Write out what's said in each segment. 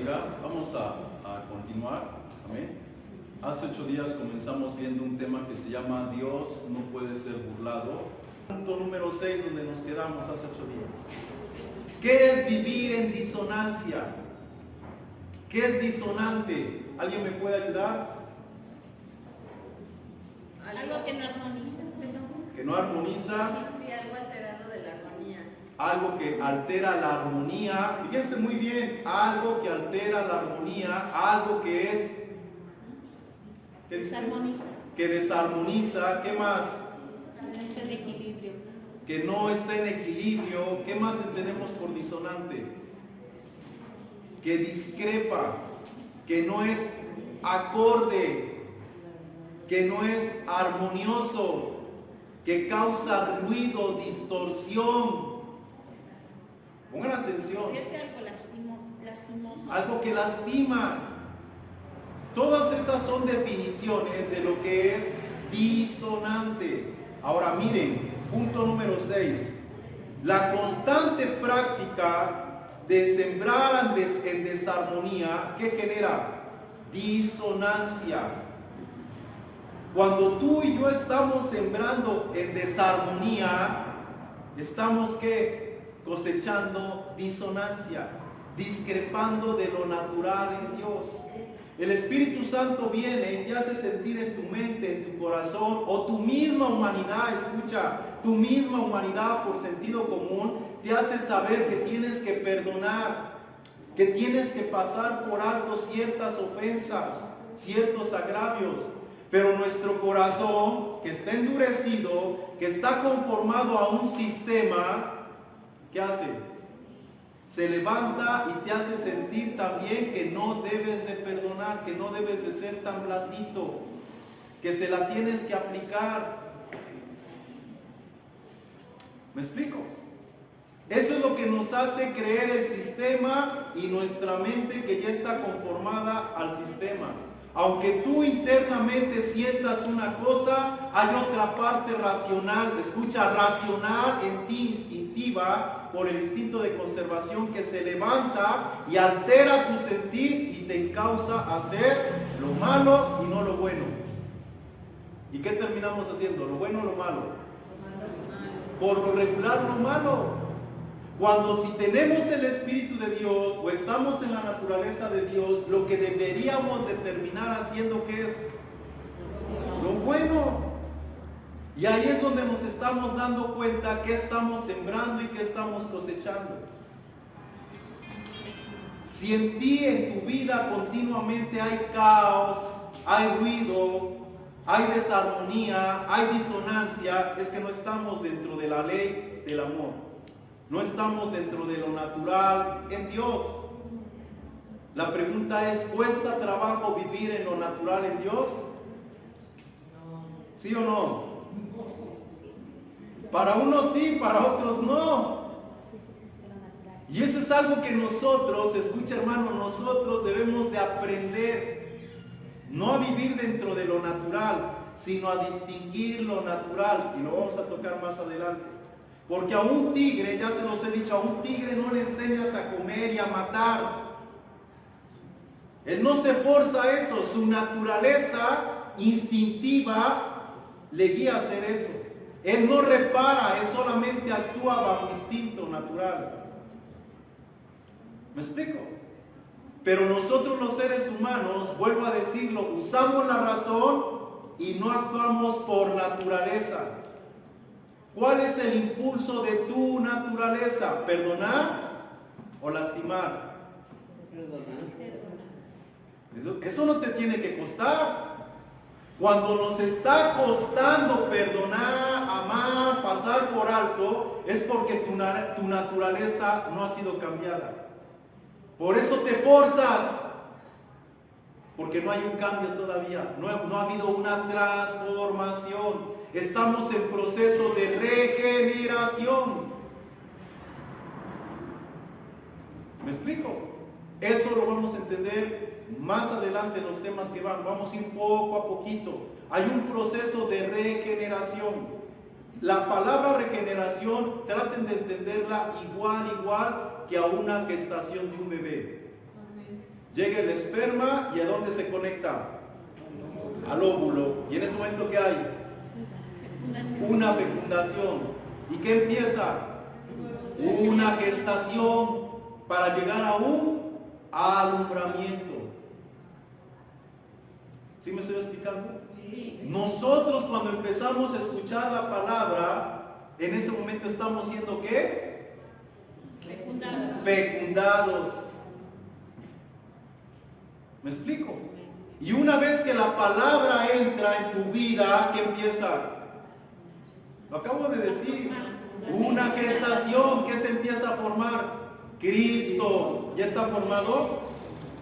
bendiga. Vamos a continuar. Amén. Hace 8 días comenzamos viendo un tema que se llama Dios no puede ser burlado. Punto número 6 donde nos quedamos hace 8 días. ¿Qué es vivir en disonancia? ¿Qué es disonante? ¿Alguien me puede ayudar? Algo que no armoniza, perdón. ¿Que no armoniza? Sí, algo alterado de la armonía. Algo que altera la armonía. Fíjense muy bien, algo que altera la armonía, algo que es... ¿qué dice? Desarmoniza. Que desarmoniza. ¿Qué más? No está en equilibrio. Que no está en equilibrio. ¿Qué más entendemos por disonante? Que discrepa, que no es acorde, que no es armonioso, que causa ruido, distorsión. Pongan atención. Es algo lastimoso. Algo que lastima. Todas esas son definiciones de lo que es disonante. Ahora miren, punto número 6. La constante práctica de sembrar en desarmonía, ¿qué genera? Disonancia. Cuando tú y yo estamos sembrando en desarmonía, estamos ¿qué? Cosechando disonancia, discrepando de lo natural en Dios. El Espíritu Santo viene y te hace sentir en tu mente, en tu corazón, o tu misma humanidad, escucha, tu misma humanidad por sentido común, te hace saber que tienes que perdonar, que tienes que pasar por alto ciertas ofensas, ciertos agravios. Pero nuestro corazón, que está endurecido, que está conformado a un sistema, ¿qué hace? Se levanta y te hace sentir también que no debes de perdonar, que no debes de ser tan blandito, que se la tienes que aplicar. ¿Me explico? Eso es lo que nos hace creer el sistema y nuestra mente que ya está conformada al sistema. Aunque tú internamente sientas una cosa, hay otra parte racional, escucha, racional en ti, instintiva, por el instinto de conservación que se levanta y altera tu sentir y te causa hacer lo malo y no lo bueno. ¿Y qué terminamos haciendo? ¿Lo bueno o lo malo? Por lo regular lo malo. Cuando si tenemos el Espíritu de Dios o estamos en la naturaleza de Dios, lo que deberíamos de terminar haciendo, ¿qué es? Lo bueno. Y ahí es donde nos estamos dando cuenta qué estamos sembrando y qué estamos cosechando. Si en ti, en tu vida continuamente hay caos, hay ruido, hay desarmonía, hay disonancia, es que no estamos dentro de la ley del amor. No estamos dentro de lo natural en Dios. La pregunta es, ¿cuesta trabajo vivir en lo natural en Dios? ¿Sí o no? Para unos sí, para otros no. Y eso es algo que nosotros, escucha hermano, nosotros debemos de aprender. No a vivir dentro de lo natural, sino a distinguir lo natural. Y lo vamos a tocar más adelante. Porque a un tigre, ya se los he dicho, a un tigre no le enseñas a comer y a matar. Él no se forza a eso, su naturaleza instintiva le guía a hacer eso. Él no repara, él solamente actúa bajo instinto natural. ¿Me explico? Pero nosotros los seres humanos, vuelvo a decirlo, usamos la razón y no actuamos por naturaleza. ¿Cuál es el impulso de tu naturaleza? ¿Perdonar o lastimar? Eso no te tiene que costar. Cuando nos está costando perdonar, amar, pasar por alto, es porque tu naturaleza no ha sido cambiada. Por eso te forzas, porque no hay un cambio todavía, no ha habido una transformación. Estamos en proceso de regeneración. ¿Me explico? Eso lo vamos a entender más adelante en los temas que van. Vamos a ir poco a poquito. Hay un proceso de regeneración. La palabra regeneración, traten de entenderla igual que a una gestación de un bebé. Llega el esperma y ¿a dónde se conecta? Al óvulo. Y en ese momento, ¿qué hay? Una fecundación. ¿Y qué empieza? Una gestación para llegar a un alumbramiento. ¿Sí me estoy explicando? Nosotros cuando empezamos a escuchar la palabra, en ese momento estamos siendo ¿qué? Fecundados. ¿Me explico? Y una vez que la palabra entra en tu vida, ¿qué empieza? Lo acabo de decir. Una gestación. ¿Qué se empieza a formar? Cristo. ¿Ya está formado?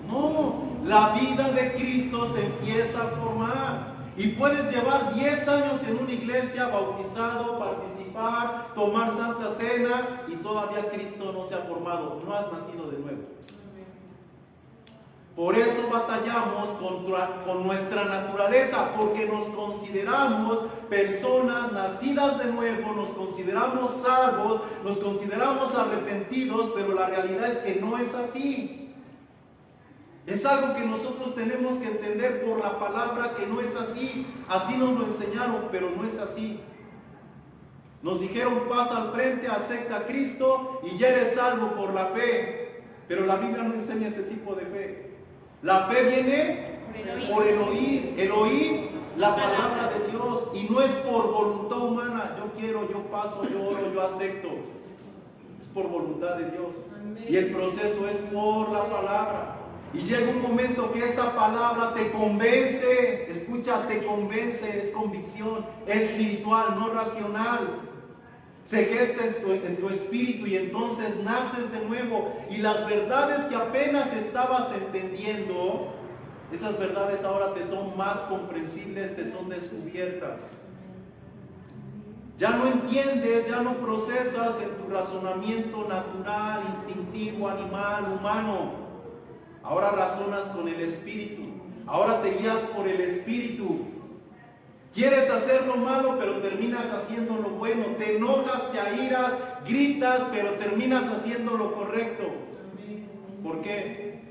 No. La vida de Cristo se empieza a formar. Y puedes llevar 10 años en una iglesia, bautizado, participar, tomar Santa Cena, y todavía Cristo no se ha formado. No has nacido de nuevo. Por eso batallamos con nuestra naturaleza, porque nos consideramos personas nacidas de nuevo, nos consideramos salvos, nos consideramos arrepentidos, pero la realidad es que no es así. Es algo que nosotros tenemos que entender por la palabra, que no es así. Así nos lo enseñaron, pero no es así. Nos dijeron: pasa al frente, acepta a Cristo y ya eres salvo por la fe. Pero la Biblia no enseña ese tipo de fe. La fe viene por el oír. El oír la palabra de Dios. Y no es por voluntad humana. Yo quiero, yo paso, yo oro, yo acepto. Es por voluntad de Dios. Y el proceso es por la palabra. Y llega un momento que esa palabra te convence. Escucha, te convence. Es convicción espiritual, no racional. Se gesta en tu espíritu y entonces naces de nuevo. Y las verdades que apenas estabas entendiendo, esas verdades ahora te son más comprensibles, te son descubiertas. Ya no entiendes, ya no procesas en tu razonamiento natural, instintivo, animal, humano. Ahora razonas con el Espíritu. Ahora te guías por el Espíritu. Quieres hacer lo malo, pero terminas haciendo lo bueno. Te enojas, te airas, gritas, pero terminas haciendo lo correcto. ¿Por qué?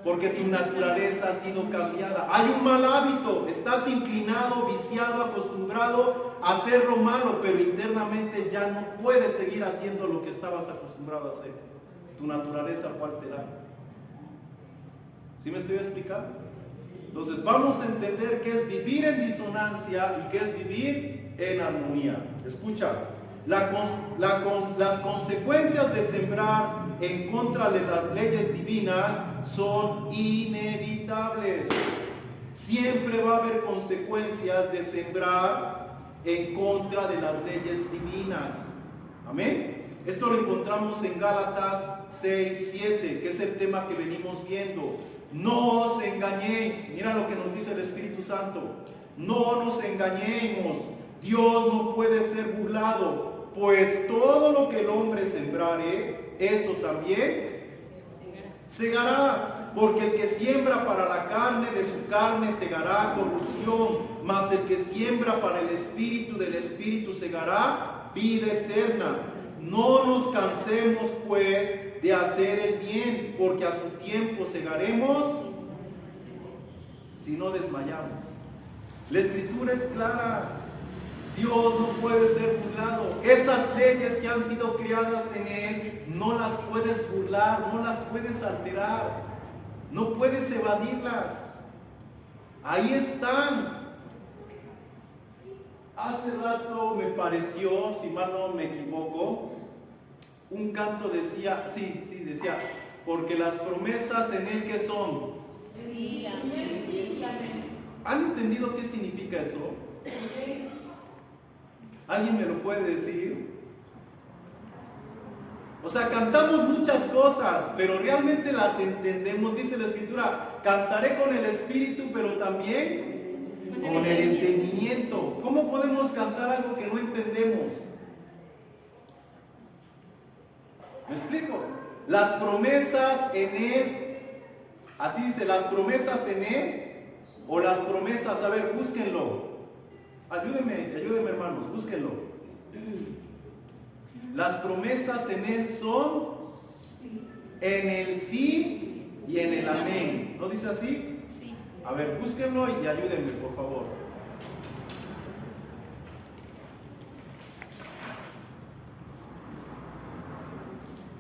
Porque tu naturaleza ha sido cambiada. Hay un mal hábito. Estás inclinado, viciado, acostumbrado a hacer lo malo, pero internamente ya no puedes seguir haciendo lo que estabas acostumbrado a hacer. Tu naturaleza fue alterada. ¿Sí me estoy explicando? Entonces vamos a entender qué es vivir en disonancia y qué es vivir en armonía. Escucha, las consecuencias de sembrar en contra de las leyes divinas son inevitables. Siempre va a haber consecuencias de sembrar en contra de las leyes divinas. Amén. Esto lo encontramos en Gálatas 6:7, que es el tema que venimos viendo. No os engañéis. Mira lo que nos dice el Espíritu Santo. No nos engañemos. Dios no puede ser burlado, pues todo lo que el hombre sembrare, eso también segará. Porque el que siembra para la carne, de su carne segará corrupción, mas el que siembra para el Espíritu, del Espíritu segará vida eterna. No nos cansemos pues de hacer el bien, porque a su tiempo segaremos si no desmayamos. La Escritura es clara. Dios no puede ser burlado. Esas leyes que han sido creadas en Él, no las puedes burlar, no las puedes alterar, no puedes evadirlas. Ahí están. Hace rato me pareció, si mal no me equivoco, un canto decía, decía, porque las promesas en Él, ¿qué son? Sí, amén, sí, amén. ¿Han entendido qué significa eso? ¿Alguien me lo puede decir? O sea, cantamos muchas cosas, pero realmente las entendemos. Dice la Escritura, cantaré con el Espíritu, pero también con el entendimiento. ¿Cómo podemos cantar algo que no entendemos? ¿Me explico? Las promesas en Él, así dice, las promesas en Él, o las promesas, a ver, búsquenlo. Ayúdenme hermanos, búsquenlo. Las promesas en Él son en el sí y en el amén. ¿No dice así? Sí. A ver, búsquenlo y ayúdenme, por favor.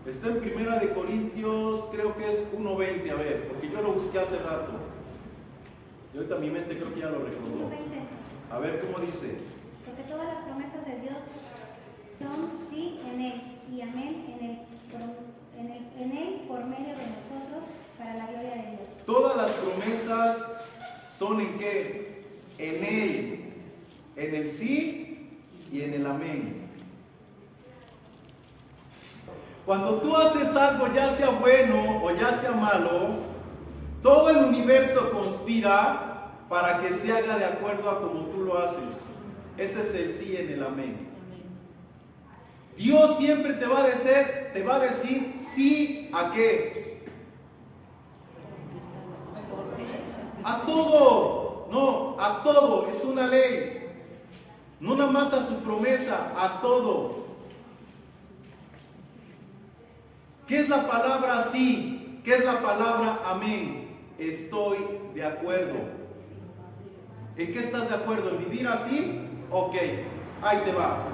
Está en 1 Corintios, creo que es 1:20, a ver, porque yo lo busqué hace rato. Y ahorita mi mente creo que ya lo recordó. 20. A ver cómo dice. Porque todas las promesas de Dios son sí en Él y amén en Él por medio de nosotros para la gloria de Dios. Todas las promesas son en qué? En Él, en el sí y en el amén. Cuando tú haces algo, ya sea bueno o ya sea malo, todo el universo conspira para que se haga de acuerdo a como tú lo haces. Ese es el sí en el amén. Dios siempre te va a decir sí a qué. A todo. No, a todo. Es una ley. No nada más a su promesa, a todo. ¿Qué es la palabra sí? ¿Qué es la palabra amén? Estoy de acuerdo. ¿En qué estás de acuerdo? ¿En vivir así? Ok, ahí te va.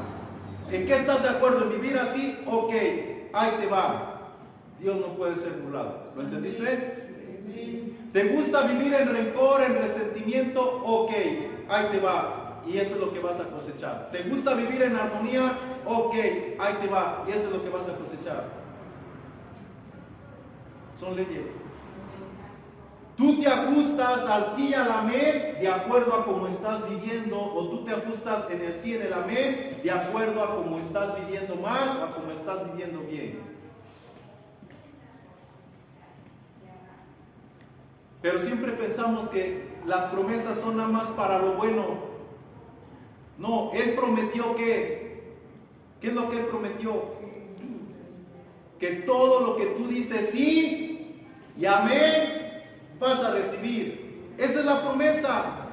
¿En qué estás de acuerdo? ¿En vivir así? Ok, ahí te va. Dios no puede ser burlado. ¿Lo entendiste? ¿Te gusta vivir en rencor, en resentimiento? Ok, ahí te va. Y eso es lo que vas a cosechar. ¿Te gusta vivir en armonía? Ok, ahí te va. Y eso es lo que vas a cosechar. Son leyes. Tú te ajustas al sí y al amén de acuerdo a cómo estás viviendo, o tú te ajustas en el sí y en el amén de acuerdo a cómo estás viviendo mal o a cómo estás viviendo bien. Pero siempre pensamos que las promesas son nada más para lo bueno. No, Él prometió que, ¿qué es lo que Él prometió? Que todo lo que tú dices sí y amén vas a recibir. Esa es la promesa.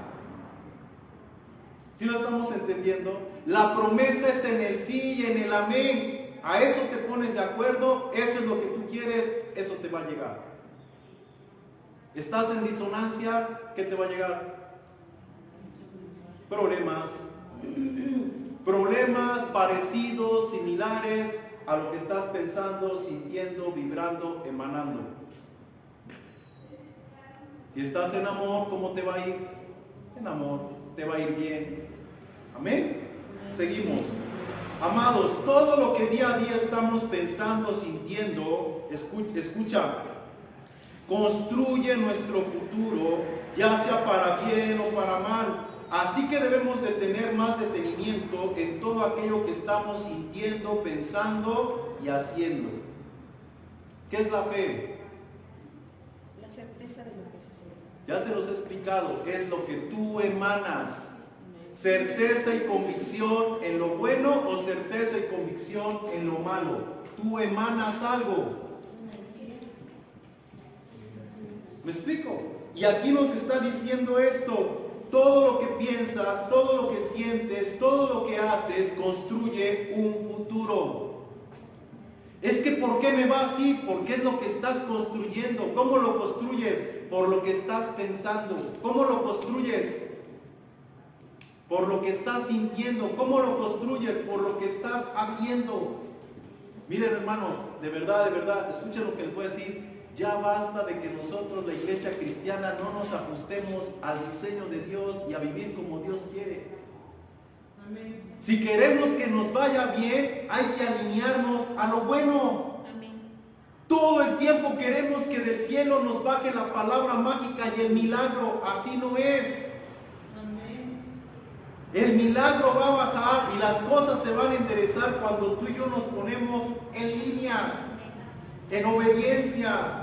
¿Sí lo estamos entendiendo? La promesa es en el sí y en el amén. A eso te pones de acuerdo, eso es lo que tú quieres, eso te va a llegar. ¿Estás en disonancia? ¿Qué te va a llegar? Problemas. Problemas parecidos, similares a lo que estás pensando, sintiendo, vibrando, emanando. Si estás en amor, ¿cómo te va a ir? En amor, te va a ir bien. Amén. Seguimos. Amados, todo lo que día a día estamos pensando, sintiendo, escucha, construye nuestro futuro, ya sea para bien o para mal. Así que debemos de tener más detenimiento en todo aquello que estamos sintiendo, pensando y haciendo. ¿Qué es la fe? La certeza de lo que se espera. Ya se los he explicado, es lo que tú emanas. Certeza y convicción en lo bueno o certeza y convicción en lo malo. Tú emanas algo. ¿Me explico? Y aquí nos está diciendo esto. Todo lo que piensas, todo lo que sientes, todo lo que haces construye un futuro. Es que ¿por qué me va así? Porque es lo que estás construyendo. ¿Cómo lo construyes? Por lo que estás pensando. ¿Cómo lo construyes? Por lo que estás sintiendo. ¿Cómo lo construyes? Por lo que estás haciendo. Miren, hermanos, de verdad, escuchen lo que les voy a decir. Ya basta de que nosotros, la iglesia cristiana, no nos ajustemos al diseño de Dios y a vivir como Dios quiere. Amén. Si queremos que nos vaya bien, hay que alinearnos a lo bueno. Amén. Todo el tiempo queremos que del cielo nos baje la palabra mágica y el milagro. Así no es. Amén. El milagro va a bajar y las cosas se van a enderezar cuando tú y yo nos ponemos en línea, en obediencia.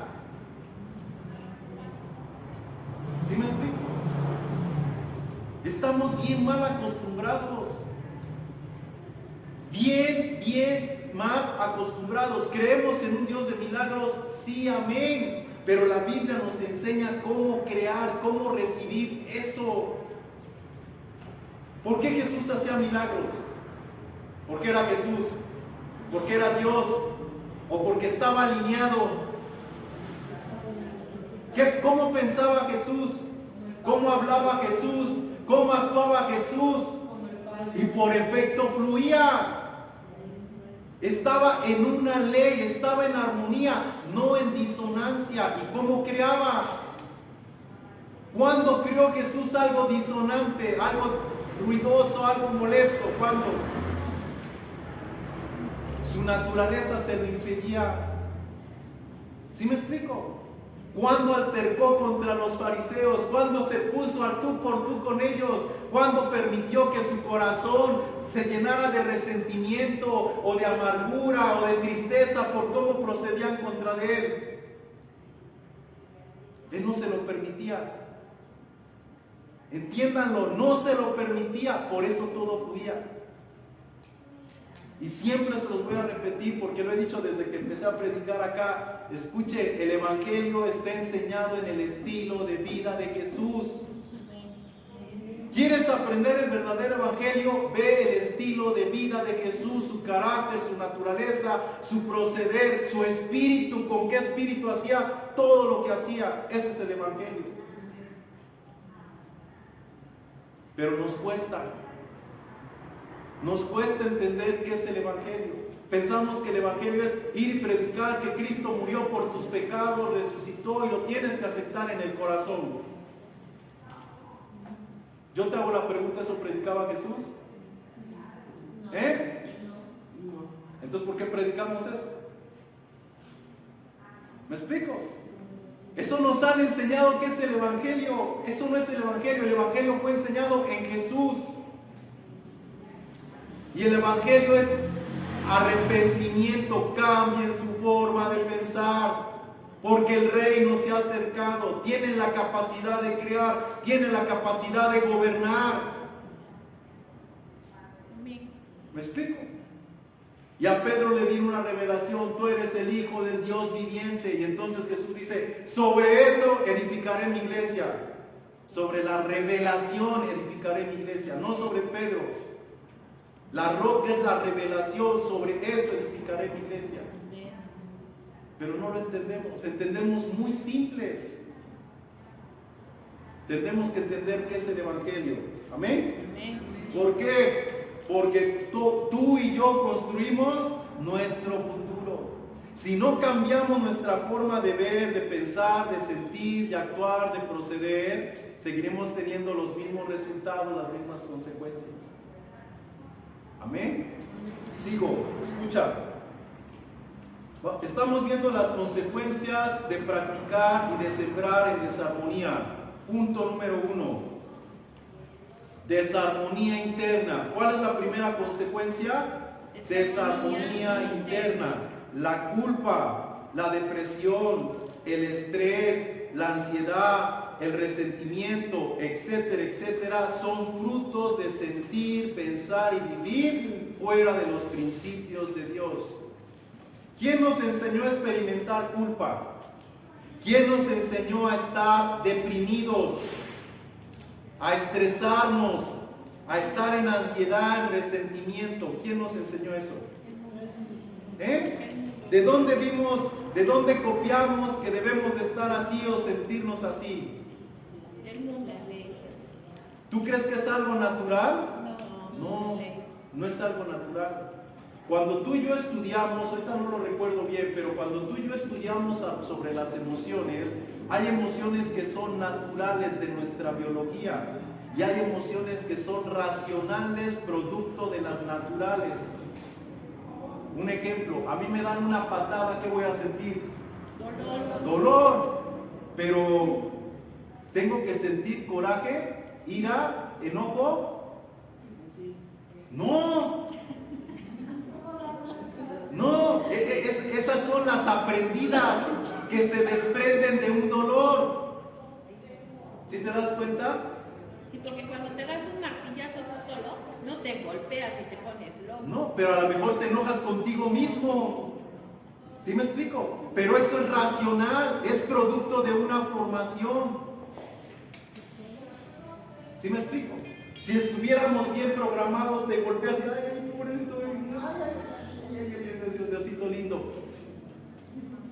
¿Sí me explico? Estamos bien mal acostumbrados. Bien mal acostumbrados. Creemos en un Dios de milagros, sí, amén. Pero la Biblia nos enseña cómo crear, cómo recibir eso. ¿Por qué Jesús hacía milagros? ¿Porque era Jesús? ¿Porque era Dios? ¿O porque estaba alineado? ¿Cómo pensaba Jesús? ¿Cómo hablaba Jesús? ¿Cómo actuaba Jesús? Y por efecto fluía. Estaba en una ley, estaba en armonía, no en disonancia. ¿Y cómo creaba? ¿Cuándo creó Jesús algo disonante, algo ruidoso, algo molesto? ¿Cuándo? Su naturaleza se lo impedía. ¿Sí me explico? ¿Cuándo altercó contra los fariseos? ¿Cuándo se puso al tú por tú con ellos? ¿Cuándo permitió que su corazón se llenara de resentimiento o de amargura o de tristeza por cómo procedían contra él? Él no se lo permitía. Entiéndanlo, no se lo permitía, por eso todo fluía. Y siempre se los voy a repetir porque lo he dicho desde que empecé a predicar acá. Escuche, el Evangelio está enseñado en el estilo de vida de Jesús. ¿Quieres aprender el verdadero Evangelio? Ve el estilo de vida de Jesús, su carácter, su naturaleza, su proceder, su espíritu, con qué espíritu hacía todo lo que hacía. Ese es el Evangelio. Pero nos cuesta entender qué es el Evangelio. Pensamos que el Evangelio es ir y predicar que Cristo murió por tus pecados, resucitó y lo tienes que aceptar en el corazón. Yo te hago la pregunta, ¿eso predicaba Jesús? Entonces, ¿por qué predicamos eso? ¿Me explico? Eso nos han enseñado que es el Evangelio. Eso no es el Evangelio. El Evangelio fue enseñado en Jesús. Y el Evangelio es arrepentimiento, cambien su forma de pensar. Porque el reino se ha acercado. Tienen la capacidad de crear. Tienen la capacidad de gobernar. ¿Me explico? Y a Pedro le vino una revelación, tú eres el Hijo del Dios viviente. Y entonces Jesús dice, sobre eso edificaré mi iglesia. Sobre la revelación edificaré mi iglesia, no sobre Pedro. La roca es la revelación, sobre eso edificaré mi iglesia. Pero no lo entendemos muy simples. Tenemos que entender qué es el Evangelio. ¿Amén? ¿Por qué? Porque tú y yo construimos nuestro futuro. Si no cambiamos nuestra forma de ver, de pensar, de sentir, de actuar, de proceder, seguiremos teniendo los mismos resultados, las mismas consecuencias. ¿Amén? Sigo, escucha. Estamos viendo las consecuencias de practicar y de sembrar en desarmonía. Punto número 1. Desarmonía interna. ¿Cuál es la primera consecuencia? Desarmonía interna. La culpa, la depresión, el estrés, la ansiedad, el resentimiento, etcétera, etcétera, son frutos de sentir, pensar y vivir fuera de los principios de Dios. ¿Quién nos enseñó a experimentar culpa? ¿Quién nos enseñó a estar deprimidos? A estresarnos, a estar en ansiedad, en resentimiento. ¿Quién nos enseñó eso? ¿De dónde vimos, de dónde copiamos que debemos de estar así o sentirnos así? ¿Tú crees que es algo natural? No es algo natural. Cuando tú y yo estudiamos, ahorita no lo recuerdo bien, pero cuando tú y yo estudiamos sobre las emociones, hay emociones que son naturales de nuestra biología y hay emociones que son racionales, producto de las naturales. Un ejemplo, a mí me dan una patada, ¿qué voy a sentir? Dolor. Pero ¿tengo que sentir coraje, ira, enojo? No, esas son las aprendidas que se desprenden de un dolor. ¿Sí te das cuenta? Sí, porque cuando te das un martillazo tú solo, no te golpeas ni te pones loco. No, pero a lo mejor te enojas contigo mismo. ¿Sí me explico? Pero eso es racional, es producto de una formación. ¿Sí me explico? Si estuviéramos bien programados, te golpeas y ay, pobrecito, ay, Diosito lindo.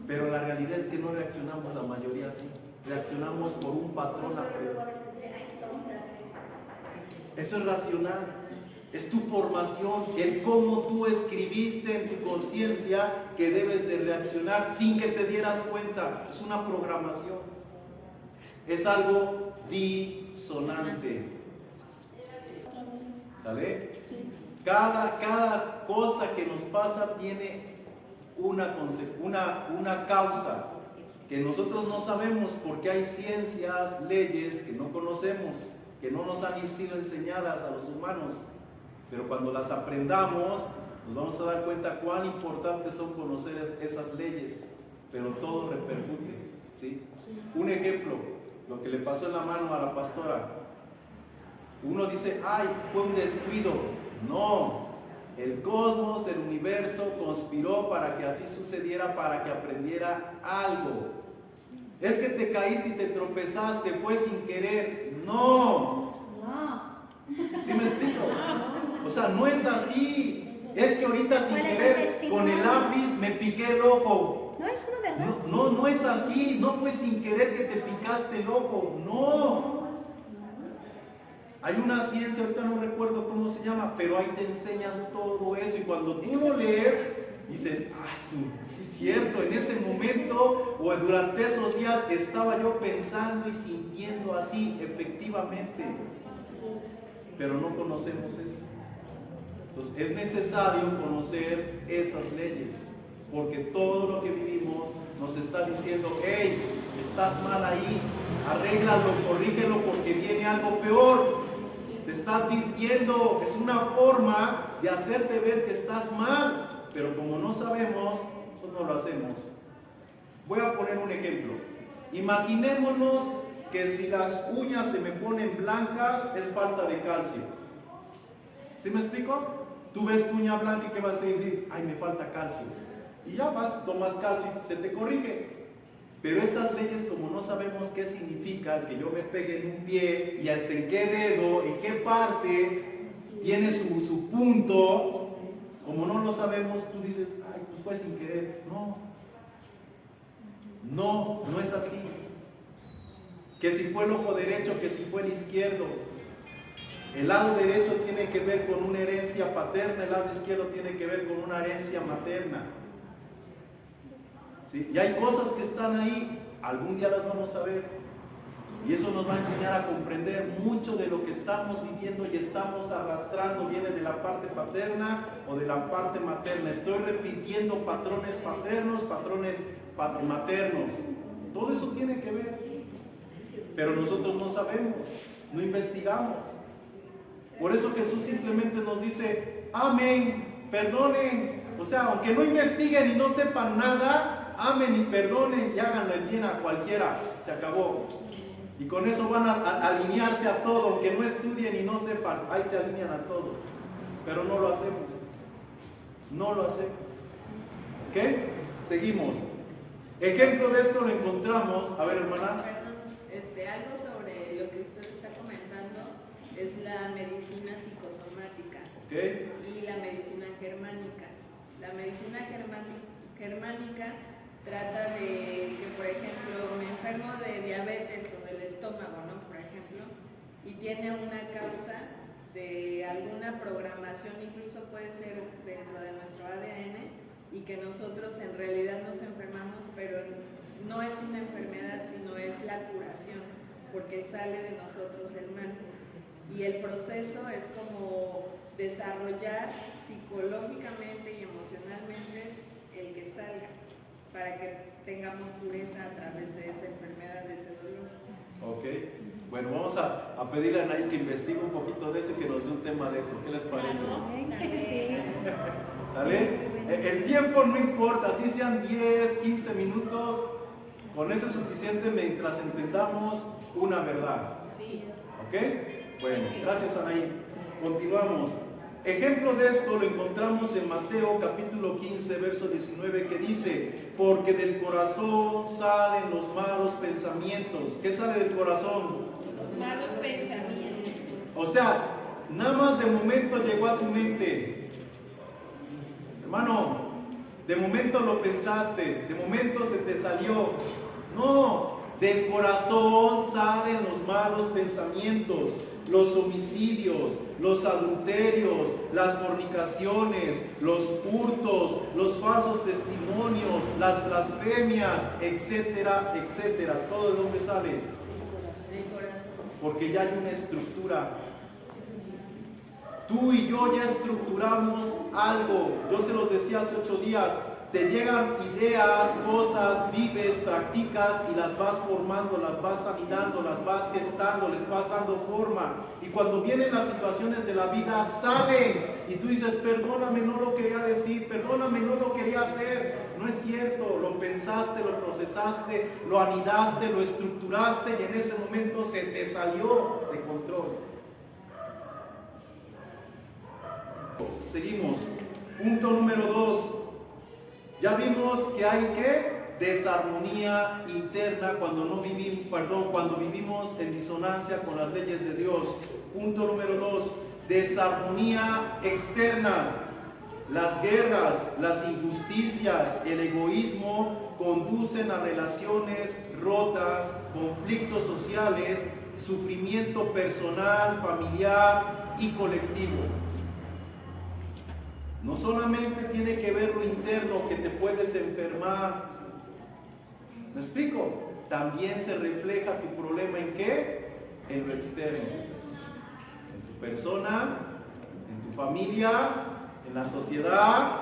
Pero la realidad es que no reaccionamos la mayoría así. Reaccionamos por un patrón aprendido. Eso es racional. Es tu formación, el cómo tú escribiste en tu conciencia que debes de reaccionar sin que te dieras cuenta. Es una programación. Es algo disonante. ¿Sale? Cada cosa que nos pasa tiene una causa que nosotros no sabemos porque hay ciencias, leyes que no conocemos, que no nos han sido enseñadas a los humanos. Pero cuando las aprendamos, nos vamos a dar cuenta cuán importantes son conocer esas leyes. Pero todo repercute, ¿sí? Un ejemplo, lo que le pasó en la mano a la pastora. Uno dice, ay, fue un descuido. No, el cosmos, el universo conspiró para que así sucediera, para que aprendiera algo. Es que te caíste y te tropezaste, fue sin querer. No. ¿Sí me explico? O sea, no es así. Es que ahorita sin querer con el lápiz me piqué el ojo. No es una verdad. No es así. No fue sin querer que te picaste el ojo. No. Hay una ciencia, ahorita no recuerdo cómo se llama, pero ahí te enseñan todo eso. Y cuando tú lo lees, dices, ah, sí es cierto, en ese momento o durante esos días estaba yo pensando y sintiendo así, efectivamente. Pero no conocemos eso. Entonces es necesario conocer esas leyes, porque todo lo que vivimos nos está diciendo, hey, estás mal ahí, arréglalo, corrígelo porque viene algo peor. Te está advirtiendo, es una forma de hacerte ver que estás mal, pero como no sabemos, pues no lo hacemos. Voy a poner un ejemplo. Imaginémonos que si las uñas se me ponen blancas es falta de calcio. ¿Sí me explico? Tú ves tu uña blanca y ¿qué vas a decir? Ay, me falta calcio. Y ya vas, tomas calcio, se te corrige. Pero esas leyes, como no sabemos qué significa, que yo me pegue en un pie y hasta en qué dedo, en qué parte tiene su punto, como no lo sabemos, tú dices, ay, pues fue sin querer. No es así. Que si fue el ojo derecho, que si fue el izquierdo. El lado derecho tiene que ver con una herencia paterna, el lado izquierdo tiene que ver con una herencia materna. ¿Sí? Y hay cosas que están ahí, algún día las vamos a ver. Y eso nos va a enseñar a comprender mucho de lo que estamos viviendo y estamos arrastrando, viene de la parte paterna o de la parte materna. Estoy repitiendo patrones paternos, patrones maternos. Todo eso tiene que ver. Pero nosotros no sabemos, no investigamos. Por eso Jesús simplemente nos dice, amen, perdonen. O sea, aunque no investiguen y no sepan nada, amen y perdonen y háganle el bien a cualquiera. Se acabó. Y con eso van a alinearse a todo, aunque no estudien y no sepan, ahí se alinean a todo. Pero no lo hacemos. No lo hacemos. ¿Ok? Seguimos. Ejemplo de esto lo encontramos, a ver, hermana. Perdón, algo sobre lo que usted está comentando es la medicina psicosomática. ¿Ok? Y la medicina germánica. La medicina germánica trata de que, por ejemplo, me enfermo de diabetes o del estómago, ¿no? Por ejemplo, y tiene una causa de alguna programación, incluso puede ser dentro de nuestro ADN, y que nosotros en realidad nos enfermamos, pero no es una enfermedad, sino es la curación, porque sale de nosotros el mal. Y el proceso es como desarrollar psicológicamente y emocionalmente el que salga, para que tengamos pureza a través de esa enfermedad, de ese dolor. Ok, bueno, vamos a pedirle a Nay que investigue un poquito de eso y que nos dé un tema de eso. ¿Qué les parece? ¿Vale? El tiempo no importa, así sean 10, 15 minutos, con eso es suficiente mientras entendamos una verdad. ¿Ok? Bueno, gracias Anaí. Continuamos. Ejemplo de esto lo encontramos en Mateo capítulo 15, verso 19, que dice, porque del corazón salen los malos pensamientos. ¿Qué sale del corazón? Los malos pensamientos. O sea, nada más de momento llegó a tu mente. Hermano, de momento lo pensaste, de momento se te salió. No, del corazón salen los malos pensamientos, los homicidios, los adulterios, las fornicaciones, los hurtos, los falsos testimonios, las blasfemias, etcétera, etcétera. ¿Todo de dónde sale? Del corazón. Porque ya hay una estructura. Tú y yo ya estructuramos algo. Yo se los decía hace 8 días. Te llegan ideas, cosas, vives, practicas y las vas formando, las vas anidando, las vas gestando, les vas dando forma. Y cuando vienen las situaciones de la vida, salen. Y tú dices, perdóname, no lo quería decir, perdóname, no lo quería hacer. No es cierto, lo pensaste, lo procesaste, lo anidaste, lo estructuraste y en ese momento se te salió de control. Seguimos. Punto número 2. Ya vimos que hay desarmonía interna cuando cuando vivimos en disonancia con las leyes de Dios. Punto número 2, desarmonía externa. Las guerras, las injusticias, el egoísmo conducen a relaciones rotas, conflictos sociales, sufrimiento personal, familiar y colectivo. No solamente tiene que ver lo interno, que te puedes enfermar. ¿Me explico? También se refleja tu problema ¿en qué? En lo externo. En tu persona, en tu familia, en la sociedad,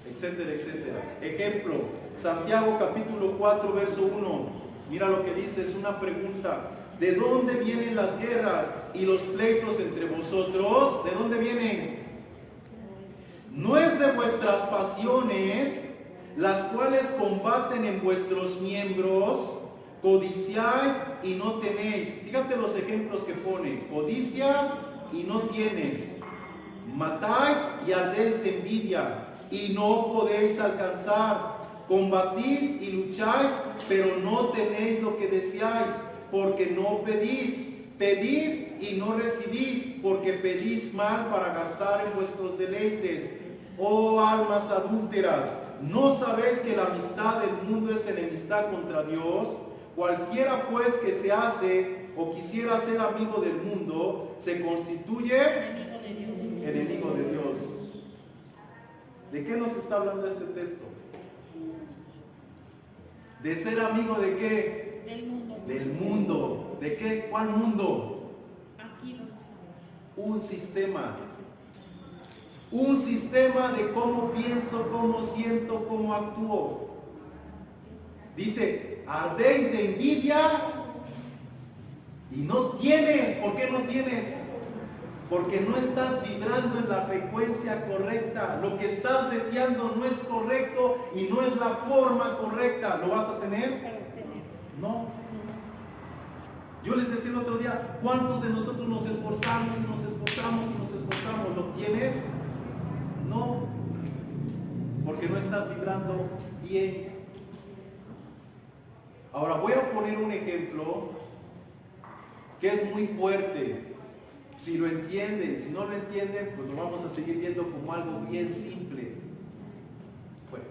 etcétera, etcétera. Ejemplo, Santiago capítulo 4, verso 1. Mira lo que dice, es una pregunta. ¿De dónde vienen las guerras y los pleitos entre vosotros? ¿De dónde vienen? No es de vuestras pasiones, las cuales combaten en vuestros miembros, codiciáis y no tenéis. Fíjate los ejemplos que pone. Codicias y no tienes. Matáis y ardéis de envidia y no podéis alcanzar. Combatís y lucháis, pero no tenéis lo que deseáis, porque no pedís. Pedís y no recibís, porque pedís mal para gastar en vuestros deleites. Oh almas adúlteras, ¿no sabéis que la amistad del mundo es enemistad contra Dios? Cualquiera pues que se hace o quisiera ser amigo del mundo, se constituye enemigo de Dios. ¿De qué nos está hablando este texto? ¿De ser amigo de qué? Del mundo. Del mundo. ¿De qué? ¿Cuál mundo? Aquí donde está. Un sistema. Un sistema de cómo pienso, cómo siento, cómo actúo. Dice, ardéis de envidia y no tienes. ¿Por qué no tienes? Porque no estás vibrando en la frecuencia correcta. Lo que estás deseando no es correcto y no es la forma correcta. ¿Lo vas a tener? No. Yo les decía el otro día, ¿cuántos de nosotros nos esforzamos y nos esforzamos y nos esforzamos? ¿Lo tienes? No, porque no estás vibrando bien. Ahora voy a poner un ejemplo que es muy fuerte. Si lo entienden, si no lo entienden, pues lo vamos a seguir viendo como algo bien simple. Bueno,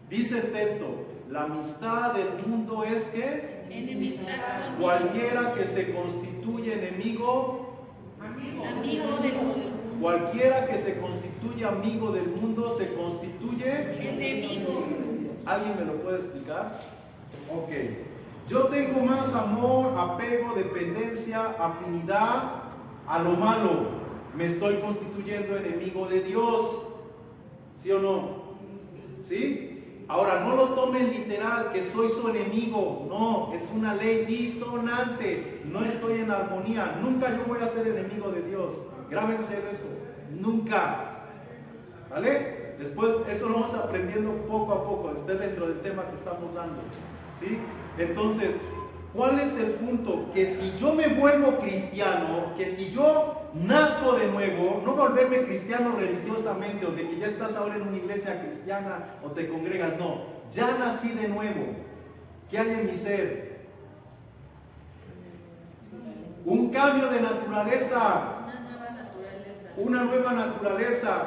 dice el texto, la amistad del mundo es que Enemistad. cualquiera que se constituye enemigo, Amigo del mundo. cualquiera que se constituye amigo del mundo se constituye Enemigo. ¿Alguien me lo puede explicar? Ok. Yo tengo más amor, apego, dependencia, afinidad a lo malo. Me estoy constituyendo enemigo de Dios. ¿Sí o no? ¿Sí? Ahora, no lo tomen literal que soy su enemigo. No, es una ley disonante. No estoy en armonía. Nunca yo voy a ser enemigo de Dios. Grábense eso. Nunca. ¿Vale? Después eso lo vamos aprendiendo poco a poco. Esté dentro del tema que estamos dando. ¿Sí? Entonces, ¿cuál es el punto? Que si yo me vuelvo cristiano, que si yo nazco de nuevo, no volverme cristiano religiosamente, o de que ya estás ahora en una iglesia cristiana o te congregas, no. Ya nací de nuevo. ¿Qué hay en mi ser? Un cambio de naturaleza. Una nueva naturaleza. Una nueva naturaleza.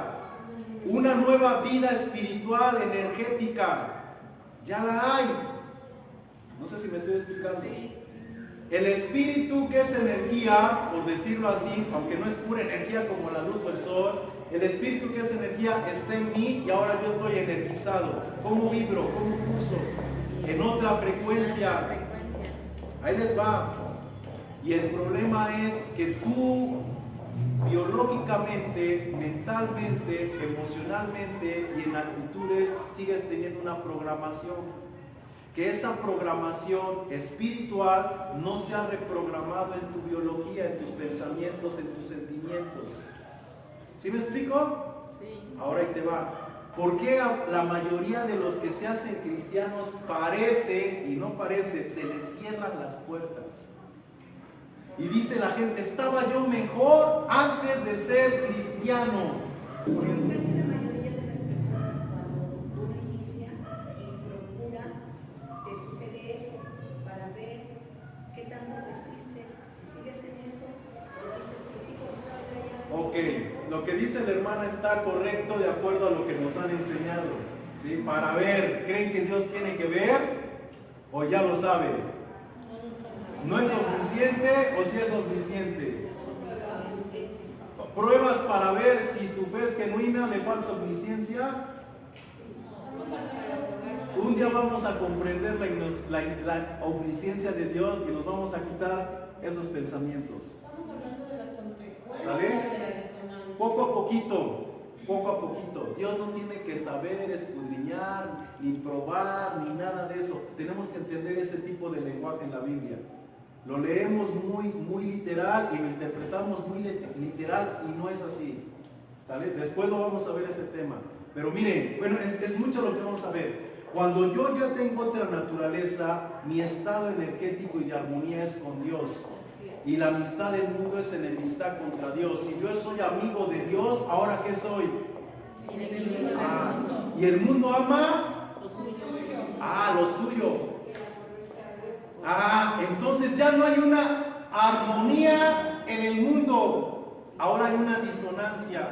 Una nueva vida espiritual, energética. Ya la hay. No sé si me estoy explicando. Sí. El espíritu, que es energía, por decirlo así, aunque no es pura energía como la luz o el sol, el espíritu, que es energía, está en mí y ahora yo estoy energizado. ¿Cómo vibro? ¿Cómo pulso? En otra frecuencia. Ahí les va. Y el problema es que tú, biológicamente, mentalmente, emocionalmente y en actitudes, sigues teniendo una programación. Que esa programación espiritual no se ha reprogramado en tu biología, en tus pensamientos, en tus sentimientos. ¿Sí me explico? Sí. Ahora ahí te va. ¿Por qué a la mayoría de los que se hacen cristianos parece y no parece, se les cierran las puertas? Y dice la gente, estaba yo mejor antes de ser cristiano. Casi la mayoría de las personas cuando uno inicia procura, te sucede eso para ver qué tanto resistes, si sigues en eso, o dices, pues sí, como estaba yo allá. Ok, lo que dice la hermana está correcto de acuerdo a lo que nos han enseñado, ¿sí? Para ver, ¿creen que Dios tiene que ver? ¿O ya lo sabe? ¿No es omnisciente o sí es omnisciente? Pruebas para ver si tu fe es genuina, le falta omnisciencia. Un día vamos a comprender la omnisciencia de Dios y nos vamos a quitar esos pensamientos. ¿Sale? Poco a poquito. Dios no tiene que saber escudriñar, ni probar, ni nada de eso. Tenemos que entender ese tipo de lenguaje en la Biblia. Lo leemos muy literal y lo interpretamos muy literal y no es así. ¿Sale? Después lo vamos a ver ese tema. Pero miren, bueno, es mucho lo que vamos a ver. Cuando yo ya tengo otra naturaleza, mi estado energético y de armonía es con Dios. Y la amistad del mundo es enemistad contra Dios. Si yo soy amigo de Dios, ¿ahora qué soy? ¿Y el mundo ama? Lo suyo. Entonces ya no hay una armonía en el mundo. Ahora hay una disonancia.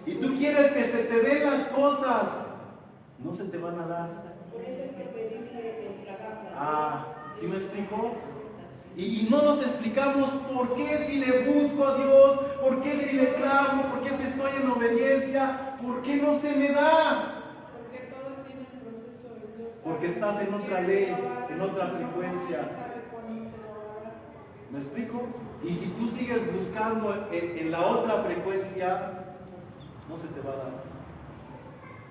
Y tú quieres que se te den las cosas. No se te van a dar. Por eso hay que pedirle el trabajo. ¿Sí me explico? Y no nos explicamos por qué si le busco a Dios, por qué si le clamo, por qué si estoy en obediencia, por qué no se me da. Porque todo tiene un proceso de Dios. Porque estás en otra ley, en otra frecuencia. ¿Me explico? Y si tú sigues buscando en la otra frecuencia, no se te va a dar.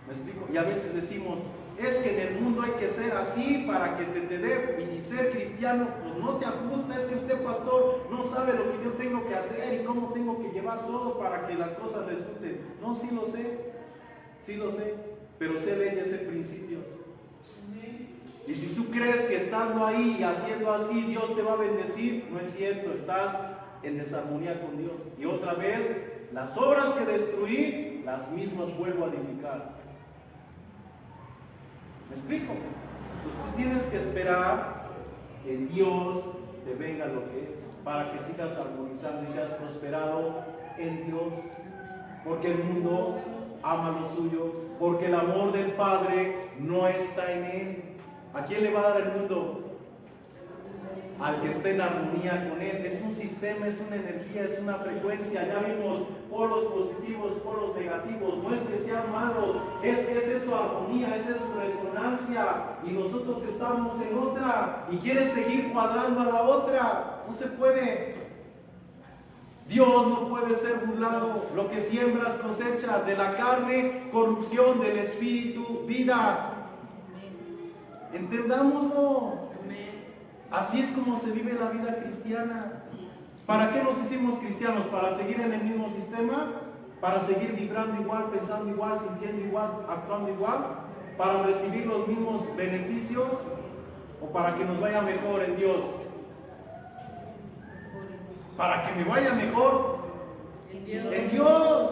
¿Me explico? Y a veces decimos, es que en el mundo hay que ser así para que se te dé, y ser cristiano, pues no te ajusta, es que usted, pastor, no sabe lo que yo tengo que hacer y cómo tengo que llevar todo para que las cosas resulten. No, sí lo sé, pero sé leyes, sé principios. Y si tú crees que estando ahí y haciendo así Dios te va a bendecir, no es cierto, estás en desarmonía con Dios. Y otra vez, las obras que destruí, las mismas vuelvo a edificar. ¿Me explico? Pues tú tienes que esperar que Dios te venga lo que es, para que sigas armonizando y seas prosperado en Dios. Porque el mundo ama lo suyo, porque el amor del Padre no está en él. ¿A quién le va a dar el mundo? Al que esté en armonía con él. Es un sistema, es una energía, es una frecuencia. Ya vimos polos positivos, polos negativos. No es que sean malos, es que es eso armonía, esa es su resonancia. Y nosotros estamos en otra y quieres seguir cuadrando a la otra. No se puede. Dios no puede ser burlado. Lo que siembras cosechas. De la carne, corrupción; del espíritu, vida. Entendámoslo. Así es como se vive la vida cristiana. ¿Para qué nos hicimos cristianos? ¿Para seguir en el mismo sistema? ¿Para seguir vibrando igual, pensando igual, sintiendo igual, actuando igual? ¿Para recibir los mismos beneficios? ¿O para que nos vaya mejor en Dios? Para que me vaya mejor en Dios.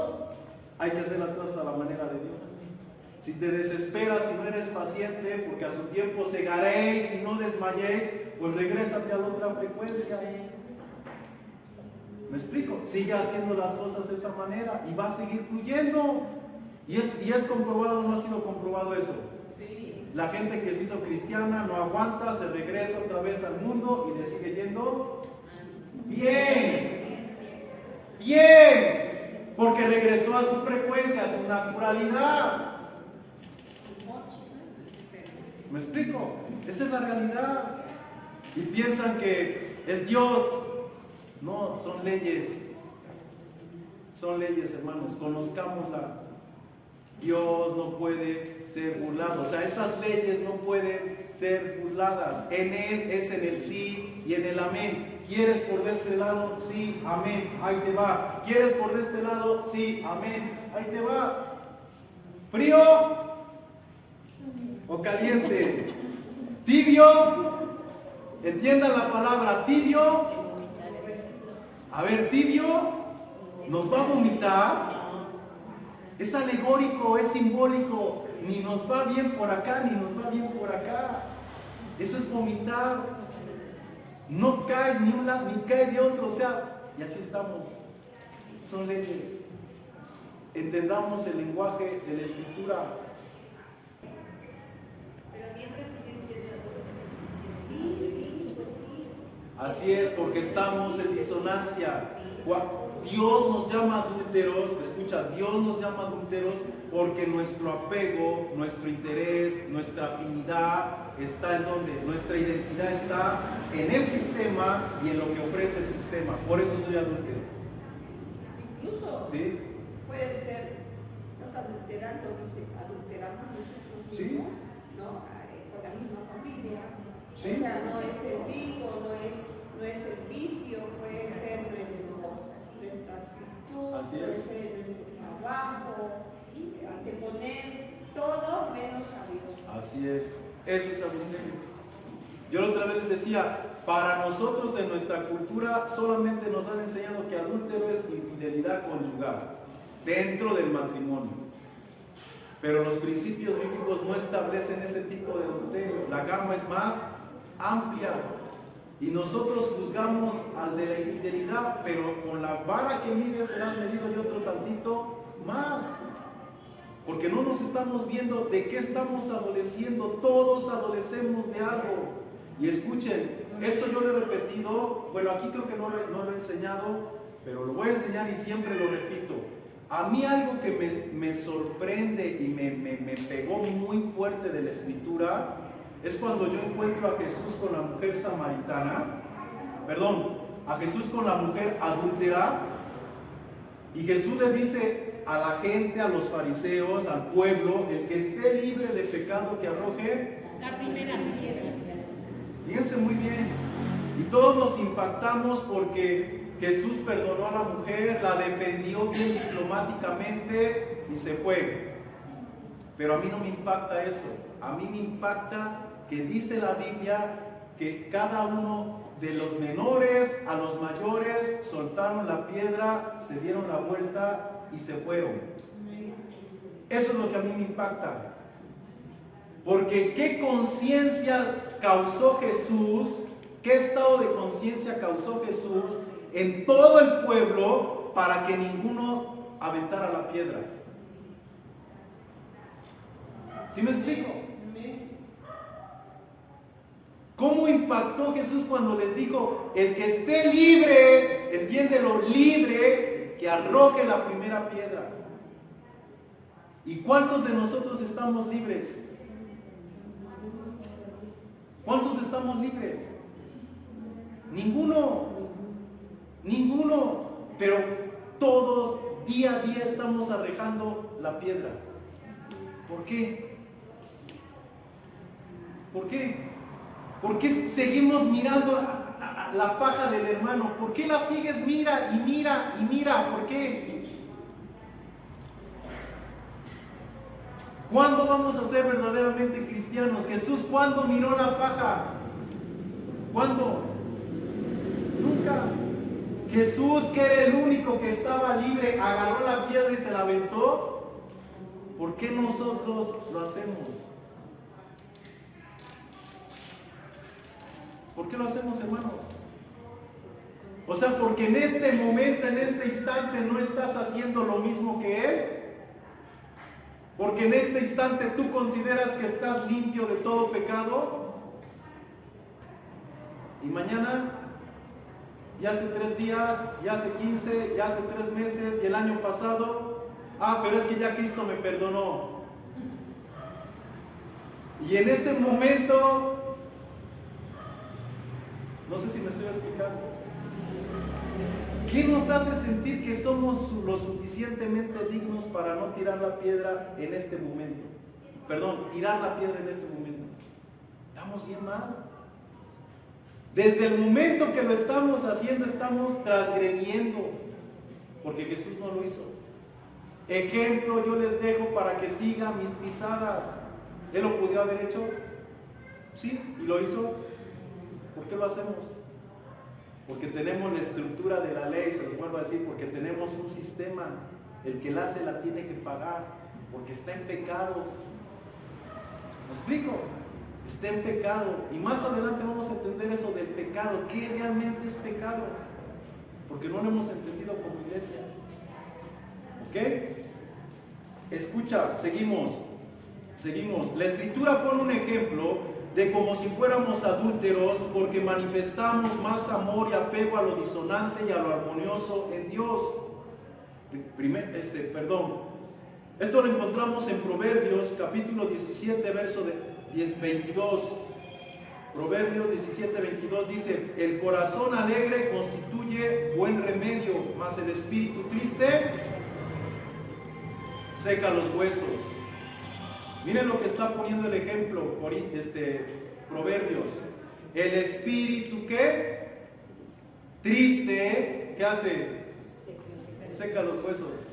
Hay que hacer las cosas a la manera de Dios. Si te desesperas, si no eres paciente, porque a su tiempo segaréis y no desmayéis, pues regrésate a la otra frecuencia. ¿Me explico? Sigue haciendo las cosas de esa manera y va a seguir fluyendo. ¿Y es comprobado o no ha sido comprobado eso? Sí. La gente que se hizo cristiana no aguanta, se regresa otra vez al mundo y le sigue yendo bien. Bien. Porque regresó a su frecuencia, a su naturalidad. ¿Me explico? Esa es la realidad. Y piensan que es Dios. No, son leyes. Son leyes, hermanos. Conozcámosla. Dios no puede ser burlado. O sea, esas leyes no pueden ser burladas. En Él es en el sí y en el amén. ¿Quieres por este lado? Sí, amén. Ahí te va. ¿Quieres por este lado? Sí, amén. Ahí te va. ¿Frío o caliente? ¿Tibio? Entiendan la palabra tibio. A ver, tibio nos va a vomitar. Es alegórico, es simbólico. Ni nos va bien por acá, ni nos va bien por acá. Eso es vomitar. No caes ni un lado, ni caes de otro. O sea, y así estamos. Son leyes. Entendamos el lenguaje de la Escritura. Pero mientras siguen siendo sí, pues sí. Así es, porque estamos en disonancia. Dios nos llama adúlteros, escucha, Dios nos llama adúlteros porque nuestro apego, nuestro interés, nuestra afinidad está en donde, nuestra identidad está en el sistema y en lo que ofrece el sistema. Por eso soy adúltero. Incluso ¿Sí? puede ser, estás adulterando, dice, adulteramos nosotros Sí. mismos, ¿no? Con la misma familia. Sí. O sea, no es el vivo, no es el vicio, puede ser nuestra actitud, Así puede es. ser nuestro trabajo, anteponer todo menos a Dios. Así es, eso es adulterio. Yo la otra vez les decía, para nosotros en nuestra cultura solamente nos han enseñado que adúltero es infidelidad conyugal dentro del matrimonio. Pero los principios bíblicos no establecen ese tipo de adulterio. La gama es más amplia. Y nosotros juzgamos al de la infidelidad, pero con la vara que mide será medido de otro tantito más. Porque no nos estamos viendo de qué estamos adoleciendo. Todos adolecemos de algo. Y escuchen, esto yo lo he repetido, bueno, aquí creo que no lo he enseñado, pero lo voy a enseñar y siempre lo repito. A mí algo que me sorprende y me pegó muy fuerte de la Escritura es cuando yo encuentro a Jesús con la mujer samaritana, a Jesús con la mujer adúltera, y Jesús le dice a la gente, a los fariseos, al pueblo, el que esté libre de pecado que arroje La primera piedra. Fíjense muy bien. Y todos nos impactamos porque Jesús perdonó a la mujer, la defendió bien diplomáticamente y se fue. Pero a mí no me impacta eso. A mí me impacta que dice la Biblia que cada uno de los menores a los mayores soltaron la piedra, se dieron la vuelta y se fueron. Eso es lo que a mí me impacta. Porque qué conciencia causó Jesús, qué estado de conciencia causó Jesús en todo el pueblo para que ninguno aventara la piedra. ¿Sí me explico? ¿Cómo impactó Jesús cuando les dijo, el que esté libre, entiéndelo, libre, que arroje la primera piedra? ¿Y cuántos de nosotros estamos libres? ¿Cuántos estamos libres? Ninguno. Ninguno. Pero todos día a día estamos arrojando la piedra. ¿Por qué? ¿Por qué? ¿Por qué seguimos mirando a la paja del hermano? ¿Por qué la sigues? Mira y mira y mira. ¿Por qué? ¿Cuándo vamos a ser verdaderamente cristianos? Jesús, ¿cuándo miró la paja? ¿Cuándo? Nunca. Jesús, que era el único que estaba libre, agarró la piedra y se la aventó. ¿Por qué nosotros lo hacemos? ¿Por qué lo hacemos, hermanos? O sea, porque en este momento, en este instante, no estás haciendo lo mismo que Él. Porque en este instante tú consideras que estás limpio de todo pecado. Y mañana, ya hace 3 días, ya hace 15, ya hace 3 meses y el año pasado, pero es que ya Cristo me perdonó. Y en ese momento, no sé si me estoy explicando, ¿qué nos hace sentir que somos lo suficientemente dignos para no tirar la piedra en este momento? Perdón, tirar la piedra en ese momento. Estamos bien mal. Desde el momento que lo estamos haciendo, estamos transgrediendo, porque Jesús no lo hizo. Ejemplo yo les dejo para que sigan mis pisadas. ¿Él lo pudo haber hecho? Sí, y lo hizo. ¿Por qué lo hacemos? Porque tenemos la estructura de la ley, se lo vuelvo a decir, porque tenemos un sistema. El que la hace la tiene que pagar, porque está en pecado. ¿Me explico? Está en pecado. Y más adelante vamos a entender eso del pecado. ¿Qué realmente es pecado? Porque no lo hemos entendido como iglesia. ¿Ok? Escucha, seguimos. La Escritura pone un ejemplo de como si fuéramos adúlteros, porque manifestamos más amor y apego a lo disonante y a lo armonioso en Dios. Esto lo encontramos en Proverbios capítulo 17, verso 22. Proverbios 17, 22 dice: el corazón alegre constituye buen remedio, mas el espíritu triste seca los huesos. Miren lo que está poniendo el ejemplo, Proverbios. El espíritu ¿qué? Triste, ¿qué hace? Seca los huesos.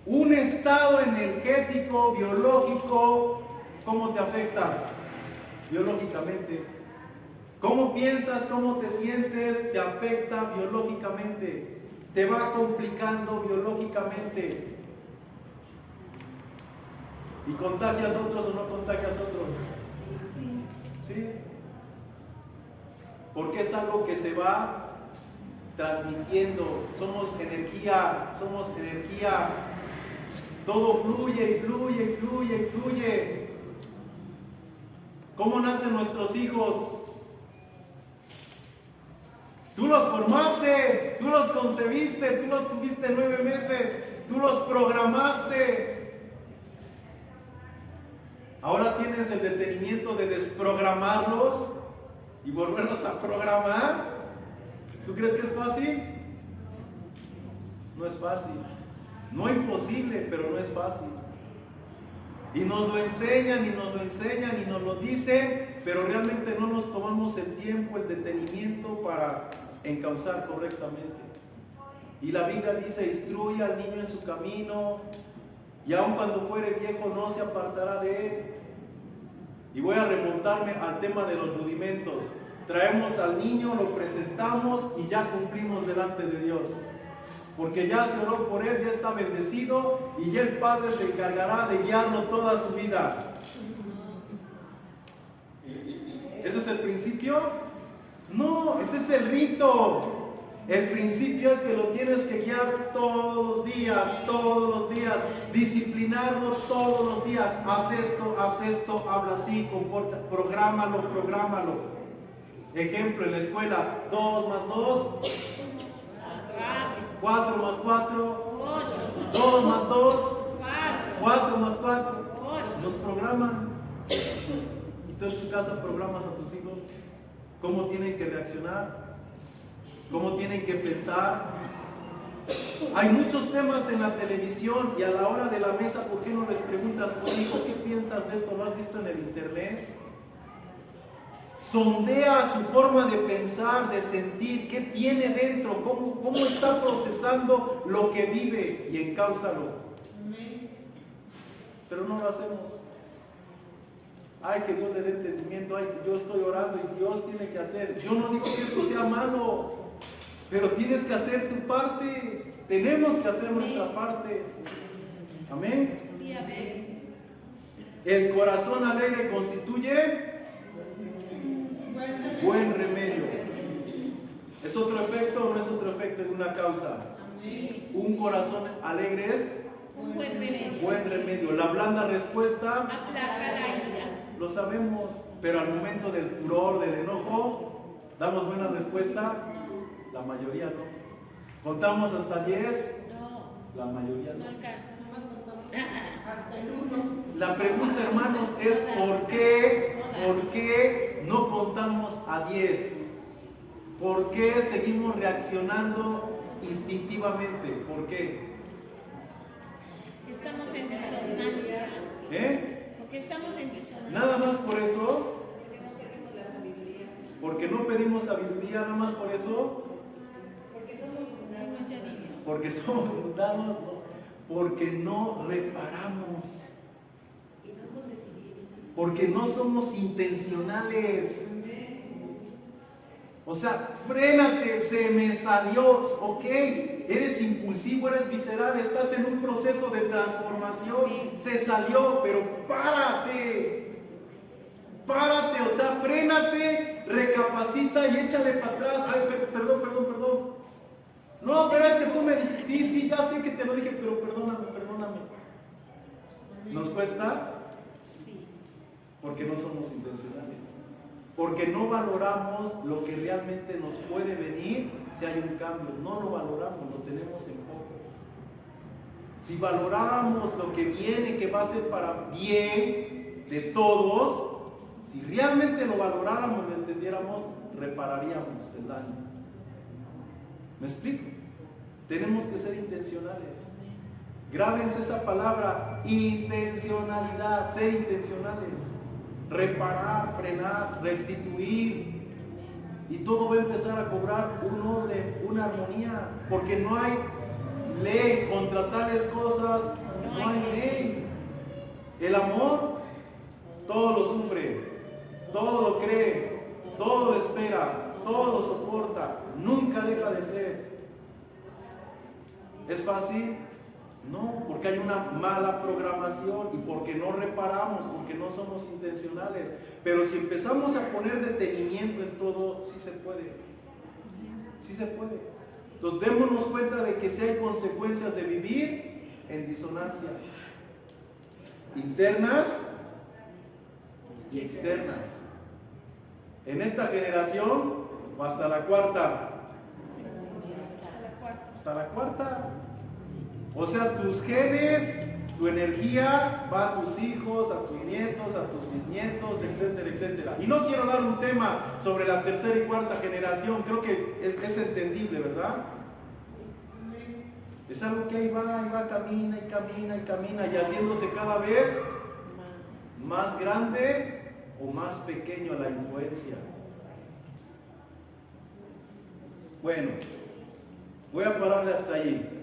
Un estado energético, biológico, ¿cómo te afecta? Biológicamente. ¿Cómo piensas? ¿Cómo te sientes? Te afecta biológicamente. Te va complicando biológicamente. ¿Y contagias a otros o no contagias a otros? ¿Sí? Porque es algo que se va transmitiendo. Somos energía. Todo fluye. ¿Cómo nacen nuestros hijos? Tú los formaste, tú los concebiste, tú los tuviste 9 meses, tú los programaste. Ahora tienes el detenimiento de desprogramarlos y volverlos a programar. ¿Tú crees que es fácil? No es fácil. No imposible, pero no es fácil. Y nos lo enseñan y nos lo dicen, pero realmente no nos tomamos el tiempo, el detenimiento para encauzar correctamente. Y la Biblia dice: instruye al niño en su camino, y aun cuando fuere viejo no se apartará de él. Y voy a remontarme al tema de los rudimentos. Traemos al niño, lo presentamos y ya cumplimos delante de Dios. Porque ya se oró por él, ya está bendecido y ya el Padre se encargará de guiarlo toda su vida. ¿Ese es el principio? No, ese es el rito. El principio es que lo tienes que guiar todos los días, disciplinarlo todos los días. Haz esto, habla así, comporta, prográmalo. Ejemplo, en la escuela, 2 más 2, 4 más 4, 2 más 2, 4 más 4. Los programan. Y tú en tu casa programas a tus hijos cómo tienen que reaccionar, cómo tienen que pensar. Hay muchos temas en la televisión y a la hora de la mesa, ¿por qué no les preguntas, oye, hijo, qué piensas de esto? ¿Lo has visto en el internet? Sondea su forma de pensar, de sentir, qué tiene dentro, cómo está procesando lo que vive y encáuzalo. Pero no lo hacemos. Ay, que Dios le dé entendimiento, ay, yo estoy orando y Dios tiene que hacer. Yo no digo que eso sea malo, pero tienes que hacer tu parte. Tenemos que hacer nuestra parte. Amén. Sí, amén. El corazón alegre constituye buen remedio. ¿Es otro efecto o no es otro efecto de una causa? Un corazón alegre es Un buen remedio. Buen remedio. La blanda respuesta, Aplaca la ira. lo sabemos, pero al momento del furor, del enojo, ¿damos buena respuesta? La mayoría no. ¿Contamos hasta 10? No, La mayoría no no. alcanza. Hasta el 1. La pregunta, hermanos, es ¿por qué no contamos a 10? ¿Por qué seguimos reaccionando instintivamente? ¿Por qué? Estamos en disonancia. ¿Eh? Estamos en disonancia. Nada más por eso, Porque no pedimos la sabiduría. porque no pedimos sabiduría, nada más por eso, Porque somos mundanos. Ya dije. porque somos mundanos, ¿no? Porque no reparamos, Y no hemos decidido. porque no somos intencionales. O sea, frénate, se me salió, ok, eres impulsivo, eres visceral, estás en un proceso de transformación, se salió, pero párate, o sea, frénate, recapacita y échale para atrás. Ay, perdón. No, pero es que tú me dijiste, sí, ya sé que te lo dije, pero perdóname. ¿Nos cuesta? Sí. Porque no somos intencionales. Porque no valoramos lo que realmente nos puede venir si hay un cambio. No lo valoramos, lo tenemos en poco. Si valoráramos lo que viene, que va a ser para bien de todos, si realmente lo valoráramos, lo entendiéramos, repararíamos el daño. ¿Me explico? Tenemos que ser intencionales. Grábense esa palabra, intencionalidad, ser intencionales. Reparar, frenar, restituir. Y todo va a empezar a cobrar un orden, una armonía. Porque no hay ley contra tales cosas, no hay ley. El amor todo lo sufre, todo lo cree, todo lo espera, todo lo soporta, nunca deja de ser. ¿Es fácil? No, porque hay una mala programación y porque no reparamos, porque no somos intencionales. Pero si empezamos a poner detenimiento en todo, sí se puede. Sí se puede. Entonces démonos cuenta de que sí hay consecuencias de vivir en disonancia. Internas y externas. En esta generación, o hasta la cuarta. Hasta la cuarta. O sea, tus genes, tu energía va a tus hijos, a tus nietos, a tus bisnietos, etcétera, etcétera. Y no quiero dar un tema sobre la tercera y cuarta generación, creo que es entendible, ¿verdad? Es algo que ahí va, camina y haciéndose cada vez más grande o más pequeño la influencia. Bueno, voy a pararle hasta ahí.